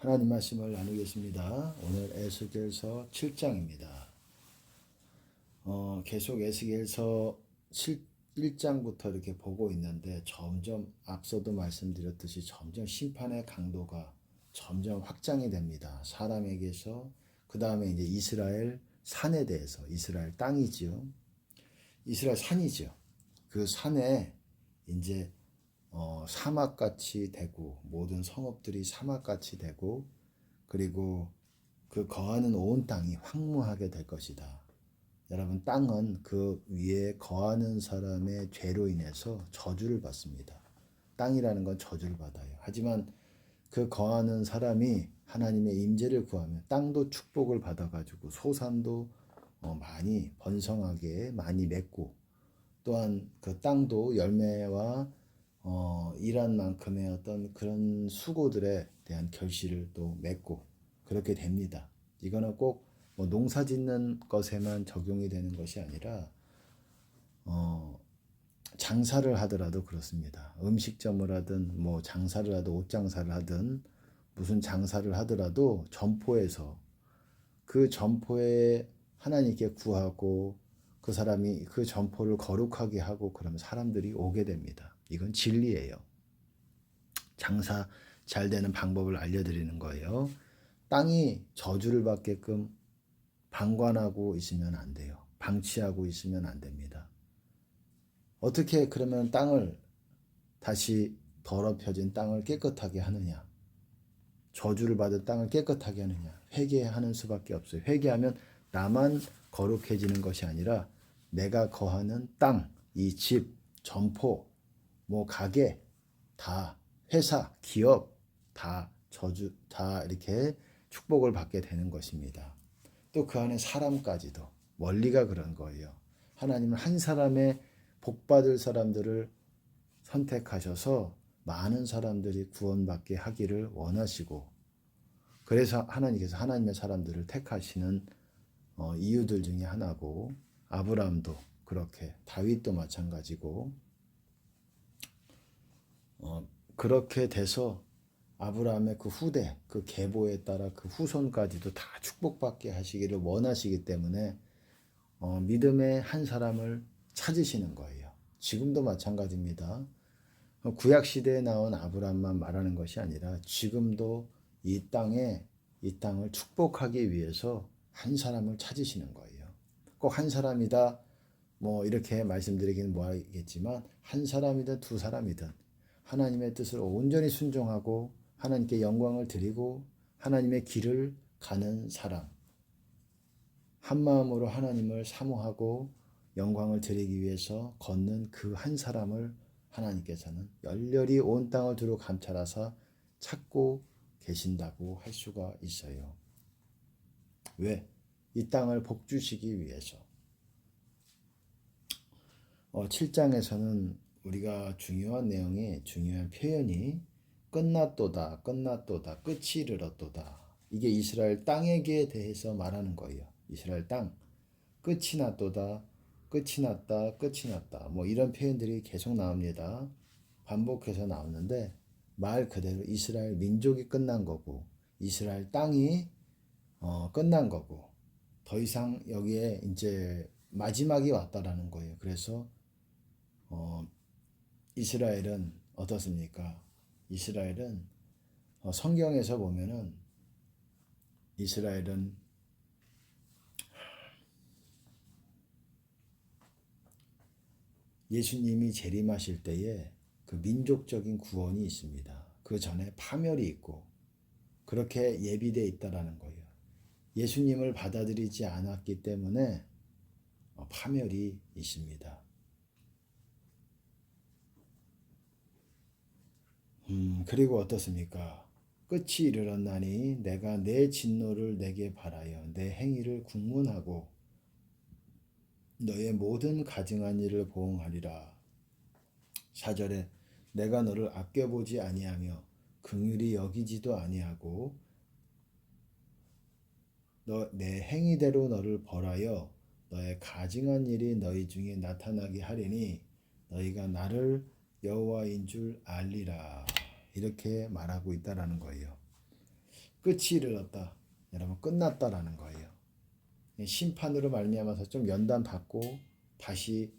하나님 말씀을 나누겠습니다. 오늘 에스겔서 7장입니다. 계속 에스겔서 1장부터 이렇게 보고 있는데 점점 앞서도 말씀드렸듯이 점점 심판의 강도가 점점 확장이 됩니다. 사람에게서 그 다음에 이제 이스라엘 산에 대해서 이스라엘 땅이지요. 이스라엘 산이죠. 그 산에 이제 사막같이 되고 모든 성읍들이 사막같이 되고 그리고 그 거하는 온 땅이 황무하게 될 것이다. 여러분 땅은 그 위에 거하는 사람의 죄로 인해서 저주를 받습니다. 땅이라는 건 저주를 받아요. 하지만 그 거하는 사람이 하나님의 임재를 구하면 땅도 축복을 받아가지고 소산도 많이 번성하게 많이 맺고 또한 그 땅도 열매와 일한 만큼의 어떤 그런 수고들에 대한 결실을 또 맺고 그렇게 됩니다. 이거는 꼭 농사 짓는 것에만 적용이 되는 것이 아니라 장사를 하더라도 그렇습니다. 음식점을 하든 장사를 하든 옷 장사를 하든 무슨 장사를 하더라도 점포에서 그 점포에 하나님께 구하고 그 사람이 그 점포를 거룩하게 하고 그러면 사람들이 오게 됩니다. 이건 진리예요. 장사 잘 되는 방법을 알려드리는 거예요. 땅이 저주를 받게끔 방관하고 있으면 안 돼요. 방치하고 있으면 안 됩니다. 어떻게 그러면 땅을 다시 더럽혀진 땅을 깨끗하게 하느냐? 저주를 받은 땅을 깨끗하게 하느냐? 회개하는 수밖에 없어요. 회개하면 나만 거룩해지는 것이 아니라 내가 거하는 땅, 이 집, 점포, 가게, 다 회사, 기업 다 이렇게 축복을 받게 되는 것입니다. 또 그 안에 사람까지도 원리가 그런 거예요. 하나님은 한 사람의 복받을 사람들을 선택하셔서 많은 사람들이 구원받게 하기를 원하시고 그래서 하나님께서 하나님의 사람들을 택하시는 이유들 중에 하나고 아브라함도 그렇게 다윗도 마찬가지고 그렇게 돼서 아브라함의 그 후대, 그 계보에 따라 그 후손까지도 다 축복받게 하시기를 원하시기 때문에 믿음의 한 사람을 찾으시는 거예요. 지금도 마찬가지입니다. 구약 시대에 나온 아브라함만 말하는 것이 아니라 지금도 이 땅을 축복하기 위해서 한 사람을 찾으시는 거예요. 꼭 한 사람이다 이렇게 말씀드리기는 뭐하겠지만 한 사람이든 두 사람이든 하나님의 뜻을 온전히 순종하고 하나님께 영광을 드리고 하나님의 길을 가는 사람, 한 마음으로 하나님을 사모하고 영광을 드리기 위해서 걷는 그 한 사람을 하나님께서는 열렬히 온 땅을 두루 감찰하사 찾고 계신다고 할 수가 있어요. 왜? 이 땅을 복주시기 위해서. 7장에서는 우리가 중요한 내용이 중요한 표현이 끝났도다 끝이 이르렀도다. 이게 이스라엘 땅에게 대해서 말하는 거예요. 이스라엘 땅 끝이 났도다 끝이 났다 이런 표현들이 계속 나옵니다. 반복해서 나오는데 말 그대로 이스라엘 민족이 끝난 거고 이스라엘 땅이 끝난 거고 더 이상 여기에 이제 마지막이 왔다라는 거예요. 그래서 이스라엘은 어떻습니까? 이스라엘은 성경에서 보면은 이스라엘은 예수님이 재림하실 때에 그 민족적인 구원이 있습니다. 그 전에 파멸이 있고 그렇게 예비되어 있다라는 거예요. 예수님을 받아들이지 않았기 때문에 파멸이 있습니다. 그리고 어떻습니까? 끝이 이르렀나니 내가 내 진노를 내게 바라여 내 행위를 국문하고 너의 모든 가증한 일을 보응하리라. 4절에 내가 너를 아껴보지 아니하며 긍휼히 여기지도 아니하고 내 행위대로 너를 벌하여 너의 가증한 일이 너희 중에 나타나게 하리니 너희가 나를 여호와인 줄 알리라. 이렇게 말하고 있다라는 거예요. 끝이 이르렀다. 여러분 끝났다라는 거예요. 심판으로 말미암아서 좀 연단받고 다시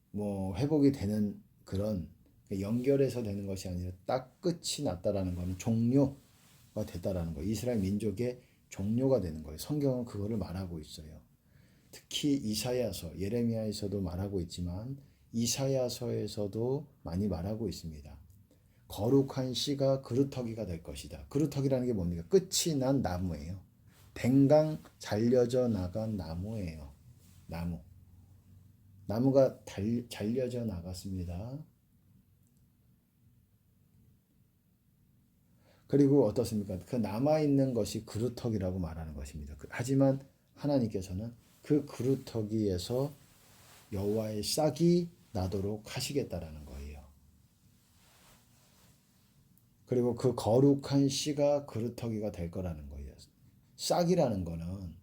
뭐 회복이 되는 그런 연결해서 되는 것이 아니라 딱 끝이 났다라는 거는 종료가 됐다라는 거예요. 이스라엘 민족의 종료가 되는 거예요. 성경은 그거를 말하고 있어요. 특히 이사야서, 예레미야에서도 말하고 있지만 이사야서에서도 많이 말하고 있습니다. 거룩한 씨가 그루터기가 될 것이다. 그루터기라는 게 뭡니까? 끝이 난 나무예요. 댕강 잘려져 나간 나무예요. 나무. 나무가 잘려져 나갔습니다. 그리고 어떻습니까? 그 남아있는 것이 그루터기라고 말하는 것입니다. 하지만 하나님께서는 그 그루터기에서 여호와의 싹이 나도록 하시겠다라는 거예요. 그리고 그 거룩한 씨가 그루터기가 될 거라는 거예요. 싹이라는 거는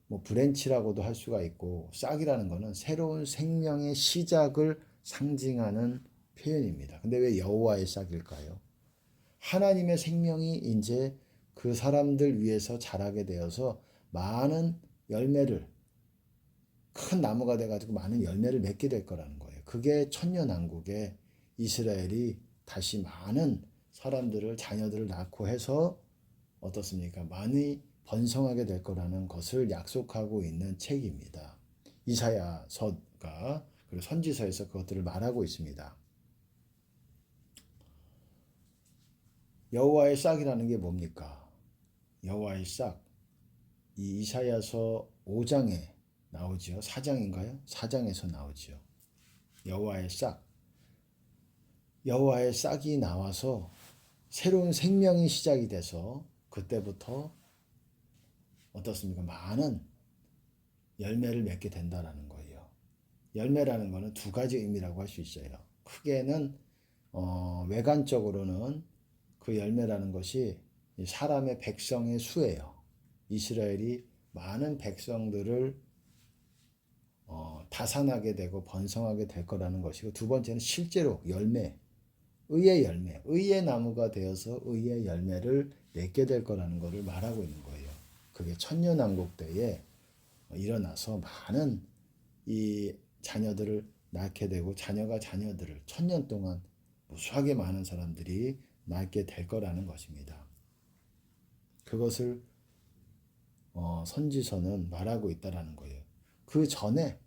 뭐 브랜치라고도 할 수가 있고 싹이라는 거는 새로운 생명의 시작을 상징하는 표현입니다. 근데 왜 여호와의 싹일까요? 하나님의 생명이 이제 그 사람들 위해서 자라게 되어서 많은 열매를 큰 나무가 돼가지고 많은 열매를 맺게 될 거라는 거예요. 그게 천년왕국에 이스라엘이 다시 많은 사람들을 자녀들을 낳고 해서 어떻습니까? 많이 번성하게 될 거라는 것을 약속하고 있는 책입니다. 이사야서가 그리고 선지서에서 그것들을 말하고 있습니다. 여호와의 싹이라는 게 뭡니까? 여호와의 싹. 이 이사야서 5장에 나오지요. 4장인가요? 4장에서 나오지요. 여호와의 싹. 여호와의 싹이 나와서 새로운 생명이 시작이 돼서 그때부터 어떻습니까? 많은 열매를 맺게 된다라는 거예요. 열매라는 것은 두 가지 의미라고 할 수 있어요. 크게는 외관적으로는 그 열매라는 것이 사람의 백성의 수예요. 이스라엘이 많은 백성들을 다산하게 되고 번성하게 될 거라는 것이고, 두 번째는 실제로 열매, 의의 열매, 의의 나무가 되어서 의의 열매를 맺게 될 거라는 것을 말하고 있는 거예요. 그게 천년왕국 때에 일어나서 많은 이 자녀들을 낳게 되고 자녀가 자녀들을 천년 동안 무수하게 많은 사람들이 낳게 될 거라는 것입니다. 그것을 선지서는 말하고 있다라는 거예요. 그 전에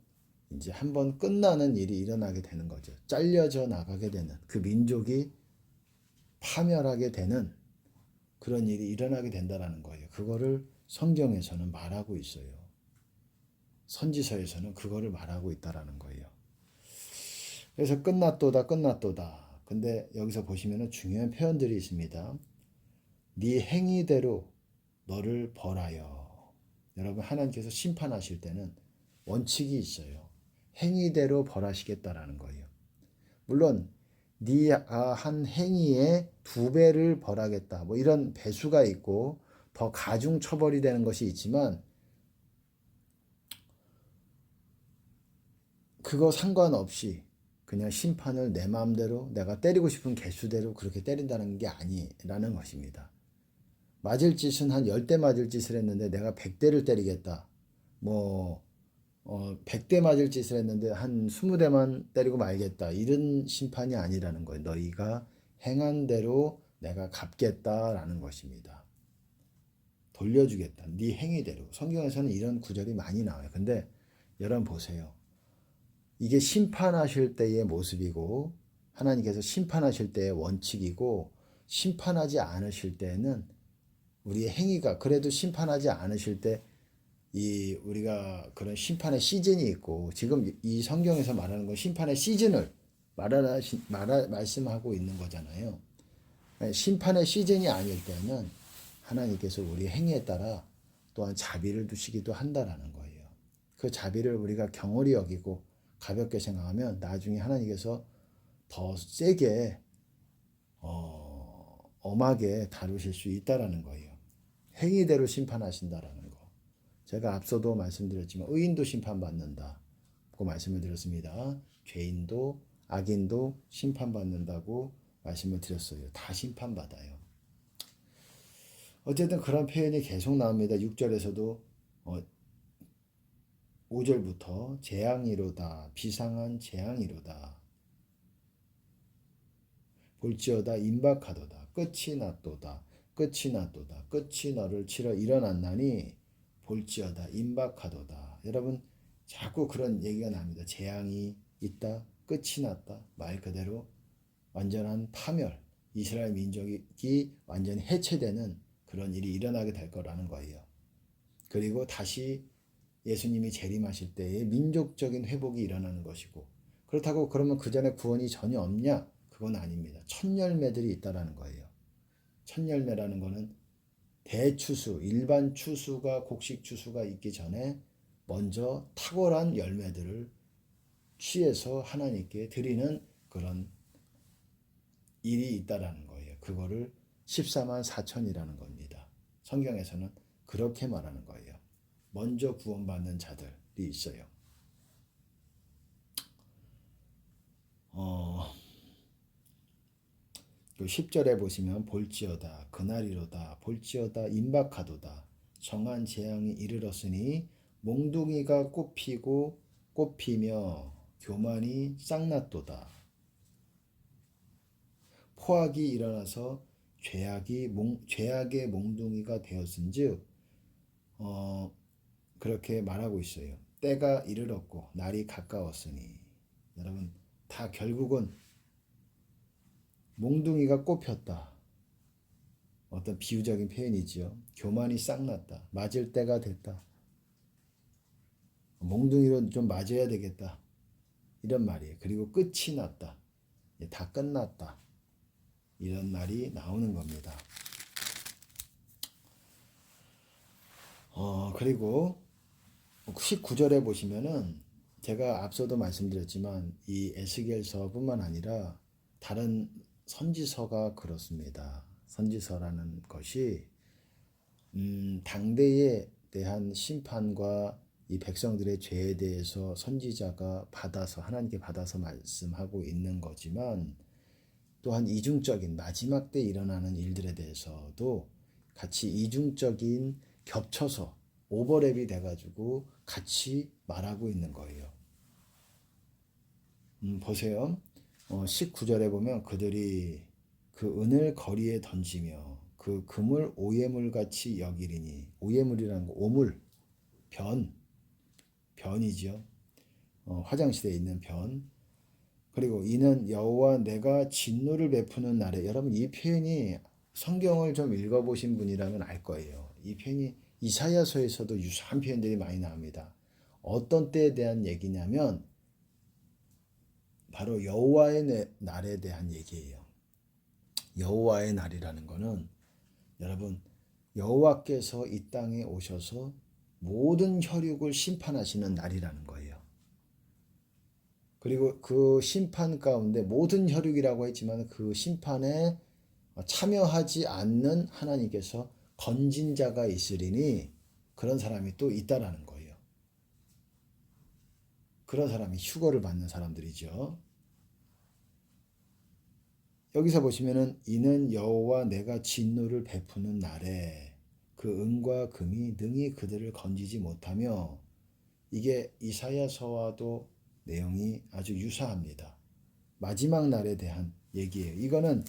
이제 한번 끝나는 일이 일어나게 되는 거죠. 잘려져 나가게 되는, 그 민족이 파멸하게 되는 그런 일이 일어나게 된다라는 거예요. 그거를 성경에서는 말하고 있어요. 선지서에서는 그거를 말하고 있다라는 거예요. 그래서 끝났도다 끝났도다. 근데 여기서 보시면은 중요한 표현들이 있습니다. 네 행위대로 너를 벌하여. 여러분, 하나님께서 심판하실 때는 원칙이 있어요. 행위대로 벌하시겠다라는 거예요. 물론 네 한 행위에 2배를 벌하겠다, 뭐 이런 배수가 있고 더 가중 처벌이 되는 것이 있지만 그거 상관없이 그냥 심판을 내 마음대로 내가 때리고 싶은 개수대로 그렇게 때린다는 게 아니라는 것입니다. 맞을 짓은 한 10대 맞을 짓을 했는데 내가 100대를 때리겠다. 뭐 100대 맞을 짓을 했는데 한 20대만 때리고 말겠다. 이런 심판이 아니라는 거예요. 너희가 행한 대로 내가 갚겠다라는 것입니다. 돌려주겠다. 네 행위대로. 성경에서는 이런 구절이 많이 나와요. 근데 여러분 보세요. 이게 심판하실 때의 모습이고 하나님께서 심판하실 때의 원칙이고, 심판하지 않으실 때는 우리의 행위가, 그래도 심판하지 않으실 때 우리가 그런 심판의 시즌이 있고, 지금 이 성경에서 말하는 건 심판의 시즌을 말씀하고 있는 거잖아요. 심판의 시즌이 아닐 때는 하나님께서 우리 행위에 따라 또한 자비를 두시기도 한다라는 거예요. 그 자비를 우리가 경홀히 여기고 가볍게 생각하면 나중에 하나님께서 더 세게 엄하게 다루실 수 있다라는 거예요. 행위대로 심판하신다라는 거. 제가 앞서도 말씀드렸지만 의인도 심판받는다고 말씀을 드렸습니다. 죄인도 악인도 심판받는다고 말씀을 드렸어요. 다 심판받아요. 어쨌든 그런 표현이 계속 나옵니다. 6절에서도 5절부터 재앙이로다 비상한 재앙이로다 볼지어다 임박하도다 끝이 났도다 끝이 났도다 끝이 너를 치러 일어났나니 볼지어다 임박하도다. 여러분 자꾸 그런 얘기가 납니다. 재앙이 있다 끝이 났다 말 그대로 완전한 파멸 이스라엘 민족이 완전히 해체되는 그런 일이 일어나게 될 거라는 거예요. 그리고 다시 예수님이 재림하실 때에 민족적인 회복이 일어나는 것이고 그렇다고 그러면 그 전에 구원이 전혀 없냐? 그건 아닙니다. 첫 열매들이 있다라는 거예요. 첫 열매라는 거는 대추수, 일반 추수가 곡식 추수가 있기 전에 먼저 탁월한 열매들을 취해서 하나님께 드리는 그런 일이 있다라는 거예요. 그거를 14만 4천이라는 겁니다. 성경에서는 그렇게 말하는 거예요. 먼저 구원받는 자들이 있어요. 10절에 보시면 볼지어다 그날이로다 볼지어다 임박하도다 정한 재앙이 이르렀으니 몽둥이가 꽃피고 꽃피며 교만이 싹났도다. 포악이 일어나서 죄악의 몽둥이가 되었은즉 그렇게 말하고 있어요. 때가 이르렀고 날이 가까웠으니 여러분 다 결국은 몽둥이가 꽃폈다. 어떤 비유적인 표현이지요. 교만이 싹났다. 맞을 때가 됐다. 몽둥이로 좀 맞아야 되겠다. 이런 말이에요. 그리고 끝이 났다. 다 끝났다. 이런 말이 나오는 겁니다. 그리고 19절에 보시면은 제가 앞서도 말씀드렸지만 이 에스겔서뿐만 아니라 다른 선지서가 그렇습니다. 선지서라는 것이 당대에 대한 심판과 이 백성들의 죄에 대해서 선지자가 받아서 하나님께 받아서 말씀하고 있는 거지만 또한 이중적인 마지막 때 일어나는 일들에 대해서도 같이 이중적인 겹쳐서 오버랩이 돼가지고 같이 말하고 있는 거예요. 보세요. 19절에 보면 그들이 그 은을 거리에 던지며 그 금을 오예물같이 여기리니 오예물이라는 거 오물, 변이죠. 화장실에 있는 변. 그리고 이는 여호와 내가 진노를 베푸는 날에 여러분 이 표현이 성경을 좀 읽어보신 분이라면 알 거예요. 이 표현이 이사야서에서도 유사한 표현들이 많이 나옵니다. 어떤 때에 대한 얘기냐면 바로 여호와의 날에 대한 얘기예요. 여호와의 날이라는 거는 여러분 여호와께서 이 땅에 오셔서 모든 혈육을 심판하시는 날이라는 거예요. 그리고 그 심판 가운데 모든 혈육이라고 했지만 그 심판에 참여하지 않는 하나님께서 건진 자가 있으리니 그런 사람이 또 있다라는 거예요. 그런 사람이 휴거를 받는 사람들이죠. 여기서 보시면은 이는 여호와 내가 진노를 베푸는 날에 그 은과 금이 능히 그들을 건지지 못하며 이게 이사야서와도 내용이 아주 유사합니다. 마지막 날에 대한 얘기예요. 이거는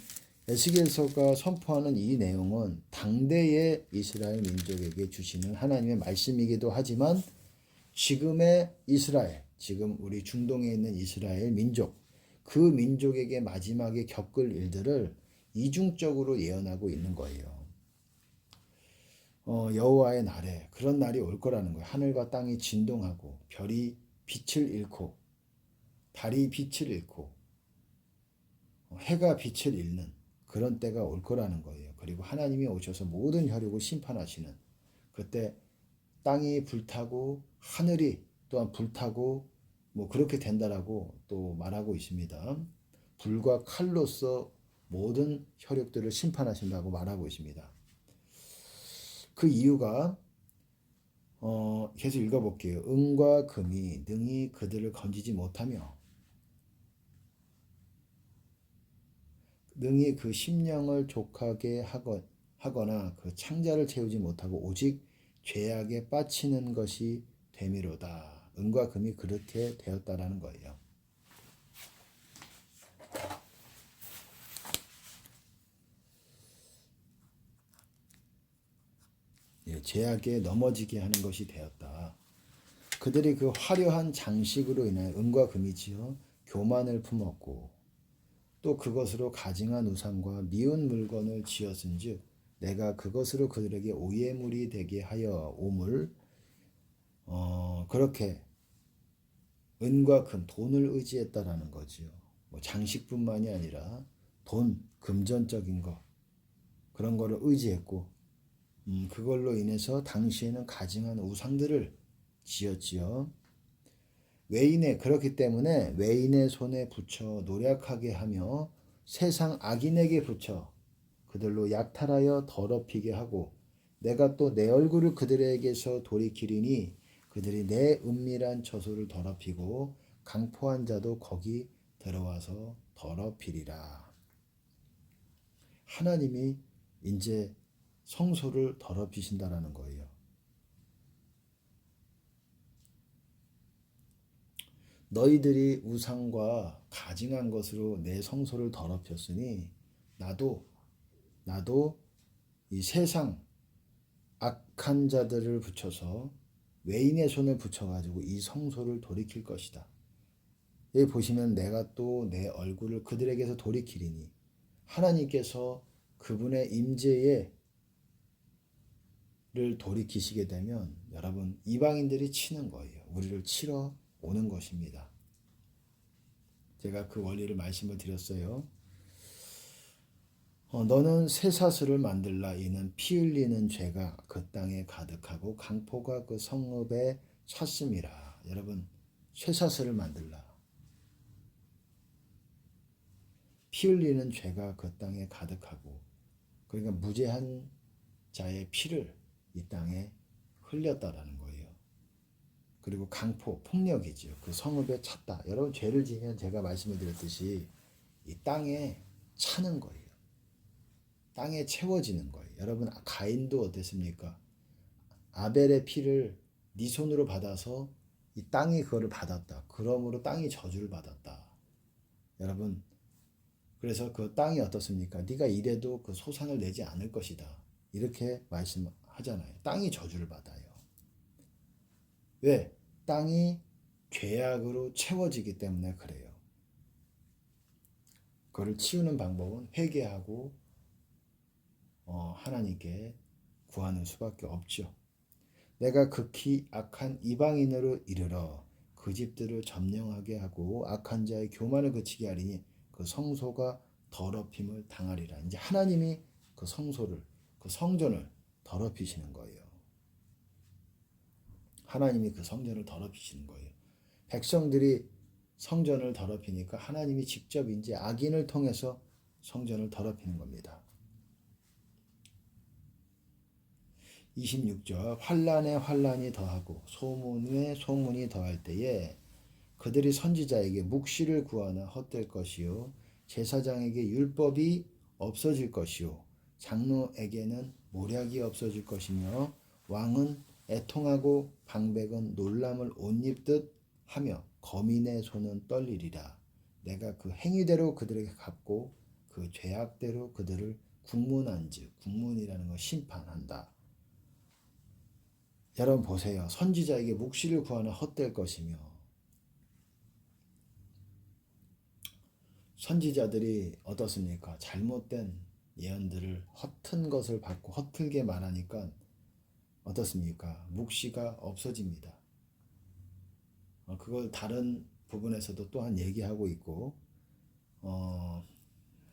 에스겔서가 선포하는 이 내용은 당대의 이스라엘 민족에게 주시는 하나님의 말씀이기도 하지만 지금의 이스라엘, 지금 우리 중동에 있는 이스라엘 민족, 그 민족에게 마지막에 겪을 일들을 이중적으로 예언하고 있는 거예요. 여호와의 날에 그런 날이 올 거라는 거예요. 하늘과 땅이 진동하고 별이 빛을 잃고 달이 빛을 잃고 해가 빛을 잃는 그런 때가 올 거라는 거예요. 그리고 하나님이 오셔서 모든 혈육을 심판하시는 그때 땅이 불타고 하늘이 또한 불타고 뭐 그렇게 된다라고 또 말하고 있습니다. 불과 칼로서 모든 혈육들을 심판하신다고 말하고 있습니다. 그 이유가 계속 읽어볼게요. 은과 금이 능히 그들을 건지지 못하며 능히 그 심령을 족하게 하거나 그 창자를 채우지 못하고 오직 죄악에 빠치는 것이 되미로다. 은과 금이 그렇게 되었다라는 거예요. 예, 죄악에 넘어지게 하는 것이 되었다. 그들이 그 화려한 장식으로 인하여 은과 금이지요 교만을 품었고 또 그것으로 가증한 우상과 미운 물건을 지었은즉 내가 그것으로 그들에게 오예물이 되게 하여 오물 그렇게 은과 금 돈을 의지했다라는 거지요. 뭐 장식뿐만이 아니라 돈 금전적인 거 그런 거를 의지했고 그걸로 인해서 당시에는 가증한 우상들을 지었지요. 그렇기 때문에 외인의 손에 붙여 노력하게 하며 세상 악인에게 붙여 그들로 약탈하여 더럽히게 하고 내가 또 내 얼굴을 그들에게서 돌이키리니 그들이 내 은밀한 처소를 더럽히고 강포한 자도 거기 들어와서 더럽히리라. 하나님이 이제 성소를 더럽히신다라는 거예요. 너희들이 우상과 가증한 것으로 내 성소를 더럽혔으니 나도 이 세상 악한 자들을 붙여서 외인의 손을 붙여가지고 이 성소를 돌이킬 것이다. 여기 보시면 내가 또 내 얼굴을 그들에게서 돌이키리니 하나님께서 그분의 임재를 돌이키시게 되면 여러분 이방인들이 치는 거예요. 우리를 치러 오는 것입니다. 제가 그 원리를 말씀을 드렸어요. 너는 쇠사슬을 만들라. 이는 피 흘리는 죄가 그 땅에 가득하고 강포가 그 성읍에 찼음이라. 여러분 쇠사슬을 만들라. 피 흘리는 죄가 그 땅에 가득하고 그러니까 무죄한 자의 피를 이 땅에 흘렸다라는 거예요. 그리고 강포, 폭력이죠. 그 성읍에 찼다. 여러분 죄를 지면 제가 말씀을 드렸듯이 이 땅에 차는 거예요. 땅에 채워지는 거예요. 여러분 가인도 어땠습니까? 아벨의 피를 네 손으로 받아서 이 땅이 그거를 받았다. 그러므로 땅이 저주를 받았다. 여러분 그래서 그 땅이 어떻습니까? 네가 이래도 그 소산을 내지 않을 것이다. 이렇게 말씀하잖아요. 땅이 저주를 받아요. 왜? 땅이 죄악으로 채워지기 때문에 그래요. 그걸 치우는 방법은 회개하고 하나님께 구하는 수밖에 없죠. 내가 극히 악한 이방인으로 이르러 그 집들을 점령하게 하고 악한 자의 교만을 그치게 하리니 그 성소가 더럽힘을 당하리라. 이제 하나님이 그 성소를 그 성전을 더럽히시는 거예요. 하나님이 그 성전을 더럽히시는 거예요. 백성들이 성전을 더럽히니까 하나님이 직접 이제 악인을 통해서 성전을 더럽히는 겁니다. 26절 환난에 환난이 더하고 소문에 소문이 더할 때에 그들이 선지자에게 묵시를 구하나 헛될 것이요 제사장에게 율법이 없어질 것이요 장로에게는 모략이 없어질 것이며 왕은 애통하고 방백은 놀람을 옷 입듯 하며 거민의 손은 떨리리라. 내가 그 행위대로 그들에게 갚고 그 죄악대로 그들을 국문한즉 국문이라는 거 심판한다. 여러분 보세요. 선지자에게 묵시를 구하는 헛될 것이며 선지자들이 어떻습니까? 잘못된 예언들을 허튼 것을 받고 허틀게 말하니까 어떻습니까? 묵시가 없어집니다. 그걸 다른 부분에서도 또한 얘기하고 있고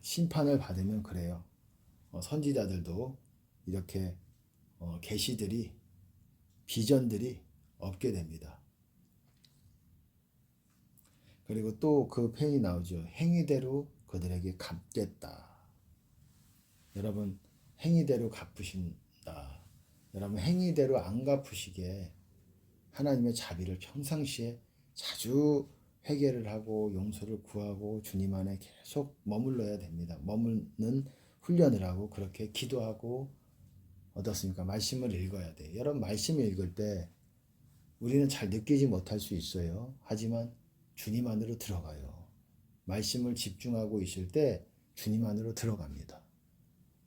심판을 받으면 그래요. 선지자들도 이렇게 계시들이 비전들이 없게 됩니다. 그리고 또 그 표현이 나오죠. 행위대로 그들에게 갚겠다. 여러분 행위대로 갚으신다. 여러분 행위대로 안 갚으시게 하나님의 자비를 평상시에 자주 회개를 하고 용서를 구하고 주님 안에 계속 머물러야 됩니다. 머무는 훈련을 하고 그렇게 기도하고 어떻습니까? 말씀을 읽어야 돼요. 여러분 말씀을 읽을 때 우리는 잘 느끼지 못할 수 있어요. 하지만 주님 안으로 들어가요. 말씀을 집중하고 있을 때 주님 안으로 들어갑니다.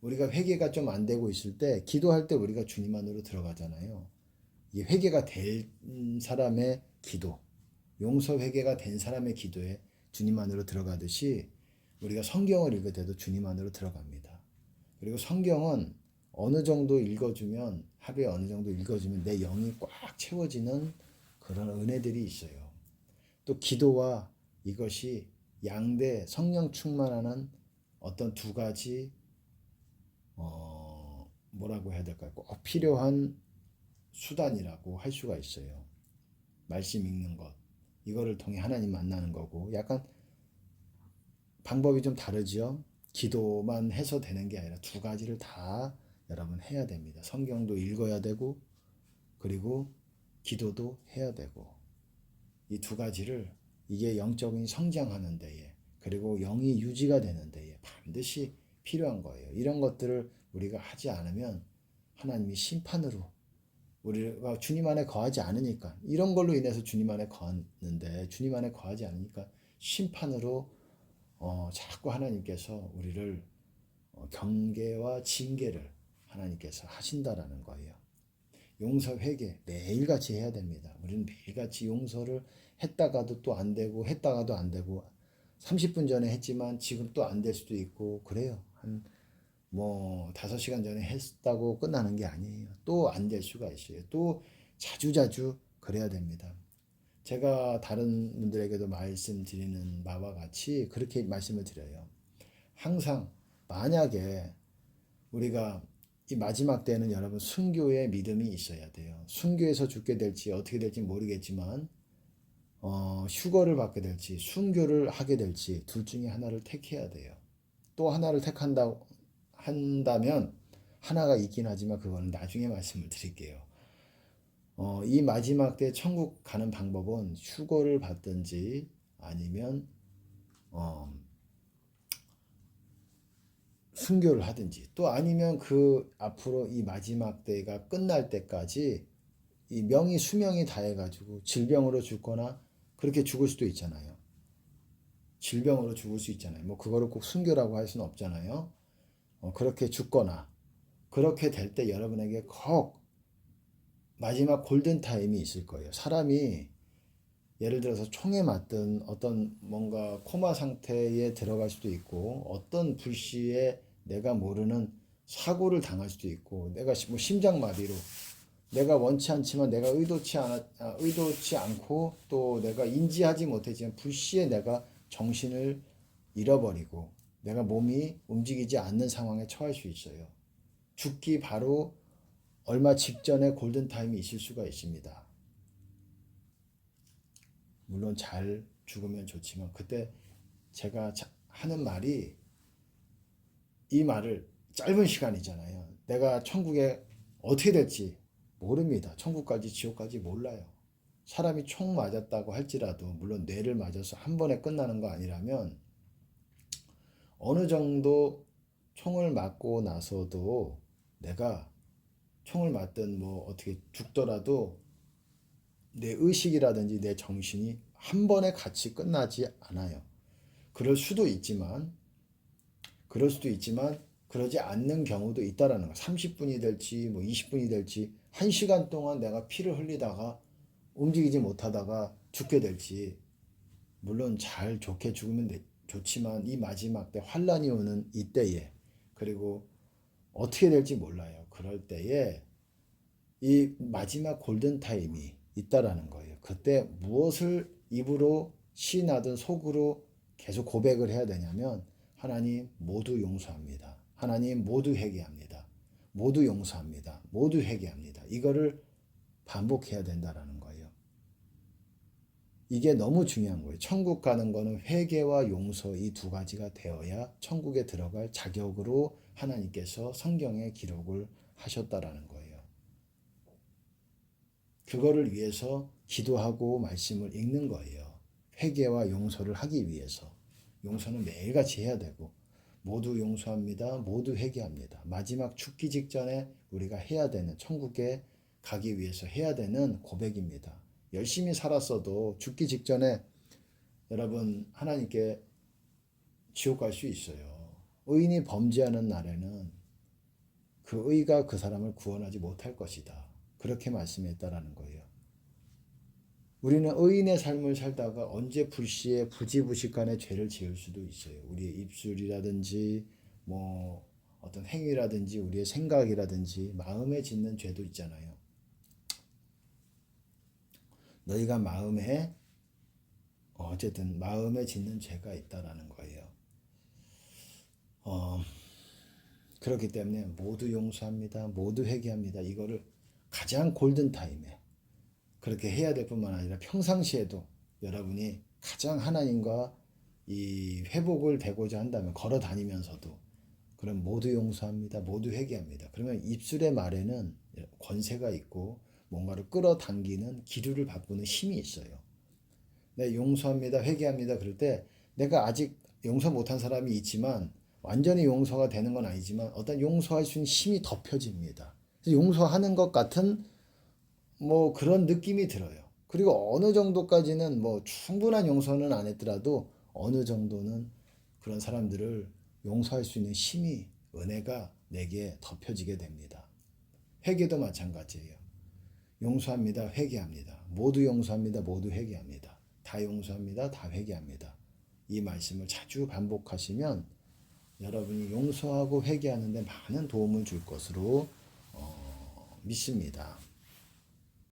우리가 회개가 좀 안 되고 있을 때 기도할 때 우리가 주님 안으로 들어가잖아요. 이 회개가 된 사람의 기도, 용서 회개가 된 사람의 기도에 주님 안으로 들어가듯이 우리가 성경을 읽을 때도 주님 안으로 들어갑니다. 그리고 성경은 어느 정도 읽어주면, 하루에 어느 정도 읽어주면 내 영이 꽉 채워지는 그런 은혜들이 있어요. 또 기도와 이것이 양대 성령 충만하는 어떤 두 가지 뭐라고 해야 될까요? 꼭 필요한 수단이라고 할 수가 있어요. 말씀 읽는 것. 이거를 통해 하나님 만나는 거고 약간 방법이 좀 다르죠. 기도만 해서 되는 게 아니라 두 가지를 다 여러분 해야 됩니다. 성경도 읽어야 되고 그리고 기도도 해야 되고 이 두 가지를 이게 영적인 성장하는 데에 그리고 영이 유지가 되는 데에 반드시 필요한 거예요. 이런 것들을 우리가 하지 않으면 하나님이 심판으로 우리가 주님 안에 거하지 않으니까 이런 걸로 인해서 주님 안에 거하는데 주님 안에 거하지 않으니까 심판으로 자꾸 하나님께서 우리를 경계와 징계를 하나님께서 하신다라는 거예요. 용서 회개 매일같이 해야 됩니다. 우리는 매일같이 용서를 했다가도 또 안 되고 했다가도 안 되고 30분 전에 했지만 지금 또 안 될 수도 있고 그래요. 한 5시간 전에 했다고 끝나는 게 아니에요. 또 안 될 수가 있어요. 또 자주자주 그래야 됩니다. 제가 다른 분들에게도 말씀드리는 바와 같이 그렇게 말씀을 드려요. 항상 만약에 우리가 이 마지막 때는 여러분 순교의 믿음이 있어야 돼요. 순교에서 죽게 될지 어떻게 될지 모르겠지만 휴거를 받게 될지 순교를 하게 될지 둘 중에 하나를 택해야 돼요. 또 하나를 한다면 하나가 있긴 하지만 그거는 나중에 말씀을 드릴게요. 이 마지막 때 천국 가는 방법은 휴거를 받든지 아니면 순교를 하든지 또 아니면 그 앞으로 이 마지막 때가 끝날 때까지 이 명이 수명이 다해가지고 질병으로 죽거나 그렇게 죽을 수도 있잖아요. 질병으로 죽을 수 있잖아요. 뭐 그거를 꼭 순교라고 할 수는 없잖아요. 그렇게 죽거나 그렇게 될 때 여러분에게 꼭 마지막 골든타임이 있을 거예요. 사람이 예를 들어서 총에 맞든 어떤 뭔가 코마 상태에 들어갈 수도 있고 어떤 불시에 내가 모르는 사고를 당할 수도 있고 내가 뭐 심장마비로 내가 원치 않지만 내가 의도치 않고 또 내가 인지하지 못했지만 불시에 내가 정신을 잃어버리고 내가 몸이 움직이지 않는 상황에 처할 수 있어요. 죽기 바로 얼마 직전에 골든타임이 있을 수가 있습니다. 물론 잘 죽으면 좋지만 그때 제가 하는 말이 이 말을 짧은 시간이잖아요. 내가 천국에 어떻게 될지 모릅니다. 천국까지 지옥까지 몰라요. 사람이 총 맞았다고 할지라도 물론 뇌를 맞아서 한 번에 끝나는 거 아니라면 어느 정도 총을 맞고 나서도 내가 총을 맞든 뭐 어떻게 죽더라도 내 의식이라든지 내 정신이 한 번에 같이 끝나지 않아요. 그럴 수도 있지만 그러지 않는 경우도 있다라는 거. 30분이 될지 뭐 20분이 될지 1시간 동안 내가 피를 흘리다가 움직이지 못하다가 죽게 될지 물론 잘 좋게 죽으면 좋지만 이 마지막 때 환란이 오는 이때에 그리고 어떻게 될지 몰라요. 그럴 때에 이 마지막 골든타임이 있다라는 거예요. 그때 무엇을 입으로 시나든 속으로 계속 고백을 해야 되냐면 하나님 모두 용서합니다. 하나님 모두 회개합니다. 모두 용서합니다. 모두 회개합니다. 이거를 반복해야 된다라는 거예요. 이게 너무 중요한 거예요. 천국 가는 거는 회개와 용서 이 두 가지가 되어야 천국에 들어갈 자격으로 하나님께서 성경에 기록을 하셨다라는 거예요. 그거를 위해서 기도하고 말씀을 읽는 거예요. 회개와 용서를 하기 위해서. 용서는 매일같이 해야 되고 모두 용서합니다. 모두 회개합니다. 마지막 죽기 직전에 우리가 해야 되는, 천국에 가기 위해서 해야 되는 고백입니다. 열심히 살았어도 죽기 직전에 여러분 하나님께 지옥 갈 수 있어요. 의인이 범죄하는 날에는 그 의가 그 사람을 구원하지 못할 것이다. 그렇게 말씀했다라는 거예요. 우리는 의인의 삶을 살다가 언제 불시에 부지부식간에 죄를 지을 수도 있어요. 우리의 입술이라든지 뭐 어떤 행위라든지 우리의 생각이라든지 마음에 짓는 죄도 있잖아요. 너희가 마음에 어쨌든 마음에 짓는 죄가 있다라는 거예요. 그렇기 때문에 모두 용서합니다. 모두 회개합니다. 이거를 가장 골든타임에 그렇게 해야 될 뿐만 아니라 평상시에도 여러분이 가장 하나님과 이 회복을 되고자 한다면 걸어 다니면서도 그럼 모두 용서합니다. 모두 회개합니다. 그러면 입술의 말에는 권세가 있고 뭔가를 끌어당기는 기류를 바꾸는 힘이 있어요. 네, 용서합니다. 회개합니다. 그럴 때 내가 아직 용서 못한 사람이 있지만 완전히 용서가 되는 건 아니지만 어떤 용서할 수 있는 힘이 덮여집니다. 용서하는 것 같은 뭐 그런 느낌이 들어요. 그리고 어느 정도까지는 뭐 충분한 용서는 안 했더라도 어느 정도는 그런 사람들을 용서할 수 있는 힘이, 은혜가 내게 덮여지게 됩니다. 회개도 마찬가지예요. 용서합니다. 회개합니다. 모두 용서합니다. 모두 회개합니다. 다 용서합니다. 다 회개합니다. 이 말씀을 자주 반복하시면 여러분이 용서하고 회개하는 데 많은 도움을 줄 것으로 믿습니다.